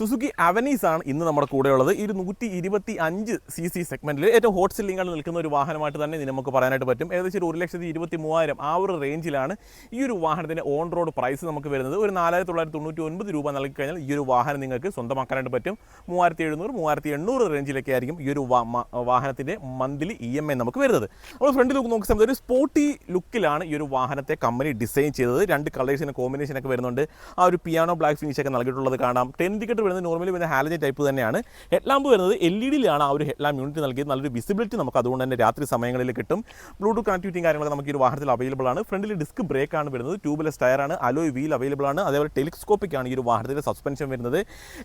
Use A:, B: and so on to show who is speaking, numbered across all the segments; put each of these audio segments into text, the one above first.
A: Suzuki അവനീസ് ആണ് ഇന്ന് നമ്മുടെ കൂടെയുള്ളത്. ഈ 125 cc സെഗ്മെന്റിൽ ഏറ്റവും ഹോട്ട് സെല്ലിംഗ് ആണ് നിൽക്കുന്ന ഒരു വാഹനമായിട്ട് തന്നെ നമുക്ക് പറയാനായിട്ട് പറ്റും. ഏകദേശം 1,23,000 ആ ഒരു റേഞ്ചിലാണ് ഈ ഒരു വാഹനത്തിൻ്റെ ഓൺ റോഡ് പ്രൈസ് നമുക്ക് വരുന്നത്. ഒരു 4,999 രൂപ നൽകി കഴിഞ്ഞാൽ ഈ ഒരു വാഹനം നിങ്ങൾക്ക് സ്വന്തമാക്കാനായിട്ട് പറ്റും. 3,700, 3,800 റേഞ്ചിലൊക്കെ ആയിരിക്കും ഈ ഒരു വാഹനത്തിൻ്റെ മന്ത്ലി EMI നമുക്ക് വരുന്നത്. നമ്മൾ ഫ്രണ്ടിൽ നോക്കുന്ന സമയത്ത് ഒരു സ്പോർട്ടി ലുക്കിലാണ് ഈ ഒരു വാഹനത്തെ കമ്പനി ഡിസൈൻ ചെയ്തത്. 2 കളേഴ്സിന് കോമ്പിനേഷനൊക്കെ വരുന്നുണ്ട്. ആ ഒരു പിയാനോ ബ്ലാക്ക് ഫിനിഷൊക്കെ നൽകിയിട്ടുള്ളത് കാണാം. 10 ടിക്കറ്റ് വരുന്നത് നോർമലി വരുന്ന ഹാലജൻ ടൈപ്പ് തന്നെയാണ്. ഹെഡ് ലാമ്പ് വരുന്നത് LED-ലാണ് ആ ഒരു ഹെഡ് ലാമ്പ് യൂണിറ്റ് നൽകിയത്. നല്ലൊരു വിസിബിലിറ്റി നമുക്ക് അതുകൊണ്ട് തന്നെ രാത്രി സമയങ്ങളിൽ കിട്ടും. ബ്ലൂടൂത്ത് കണക്ടിവിറ്റിയും കാര്യങ്ങളൊക്കെ നമുക്ക് ഈ ഒരു വാഹനത്തിൽ അവൈലബിൾ ആണ്. ഫ്രണ്ടിൽ ഡിസ്ക് ബ്രേക്ക് ആണ് വരുന്നത്. ട്യൂബ്ലെസ് ടയറാണ്. അലോയ് വീൽ അവൈലബിൾ ആണ്. അതേപോലെ ടെലിസ്കോപ്പിക് ആണ് ഈ ഒരു വാഹനത്തിൻ്റെ സസ്പെൻഷൻ വരുന്നത്.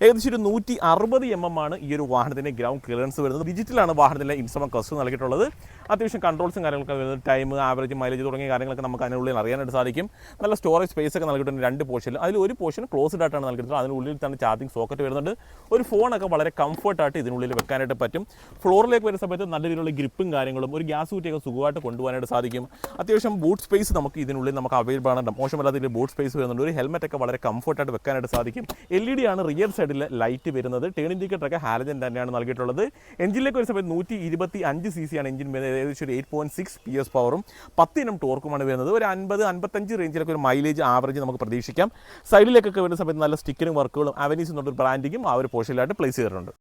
A: ഏകദേശം ഒരു 160 mm ആണ് ഈ ഒരു വാഹനത്തിൻ്റെ ഗ്രൗണ്ട് ക്ലിയറൻസ് വരുന്നത്. ഡിജിറ്റലാണ് വാഹനത്തിൻ്റെ ഇൻസ്ട്രുമെന്റ് ക്ലസ്റ്റർ നൽകിയിട്ടുള്ളത്. അത്യാവശ്യം കൺട്രോൾസും കാര്യങ്ങളൊക്കെ വരുന്നത്. ടൈം, ആവറേജ്, മൈലേജ് തുടങ്ങിയ കാര്യങ്ങളൊക്കെ നമുക്ക് അതിനുള്ളിൽ അറിയാനായിട്ട് സാധിക്കും. നല്ല സ്റ്റോറേജ് സ്പേസ് ഒക്കെ നൽകിയിട്ടുണ്ട് 2 പോർഷനിൽ. അതിൽ ഒരു പോർഷൻ ക്ലോസ്ഡ് ആയിട്ടാണ് നൽകിയിട്ടുള്ളത്. അതിനുള്ളിൽ തന്നെ ചാർജിങ് സോക്കറ്റ് വരുന്നുണ്ട്. ഒരു ഫോണൊക്കെ വളരെ കംഫർട്ടായിട്ട് ഇതിനുള്ളിൽ വെക്കാനായിട്ട് പറ്റും. ഫ്ലോറിലേക്ക് വരുന്ന സമയത്ത് നല്ല രീതിയിലുള്ള ഗ്രിപ്പും കാര്യങ്ങളും ഒരു ഗ്യാസ് കുറ്റിയൊക്കെ സുഖമായിട്ട് കൊണ്ടുപോകാനായിട്ട് സാധിക്കും. അത്യാവശ്യം ബൂട്ട് സ്പേസ് നമുക്ക് ഇതിനുള്ളിൽ നമുക്ക് അവൈലബിൾ ആണ്. മോശമല്ലാത്ത ഇതിൽ ബൂട്ട് സ്പേസ് വരുന്നുണ്ട്. ഒരു ഹെൽമെറ്റൊക്കെ വളരെ കംഫർട്ടായിട്ട് വെക്കാനായിട്ട് സാധിക്കും. LED ആണ് റിയർ സൈഡിൽ ലൈറ്റ് വരുന്നത്. ടേൺ ഇൻഡിക്കേറ്ററൊക്കെ ഹാലജൻ തന്നെയാണ് നൽകിയിട്ടുള്ളത്. എഞ്ചിനിലേക്ക് വരുന്ന സമയത്ത് 125 cc ആണ് എഞ്ചിൻ വരുന്നത്. ഏകദേശം ഒരു 8.6 PS പവറും 10 Nm ടോർക്കുമാണ് വരുന്നത്. ഒരു 50-55 റേഞ്ചിലൊക്കെ ഒരു മൈലേജ് ആവറേജ് നമുക്ക് പ്രതീക്ഷിക്കാം. സൈഡിലേക്കൊക്കെ വരുന്ന സമയത്ത് നല്ല സ്റ്റിക്കറും വർക്കുകളും അവനീസ് എന്നൊരു ബ്രാൻഡിങ്ങും ആ ഒരു പോർഷനിലായിട്ട് പ്ലേസ് ചെയ്തിട്ടുണ്ട്.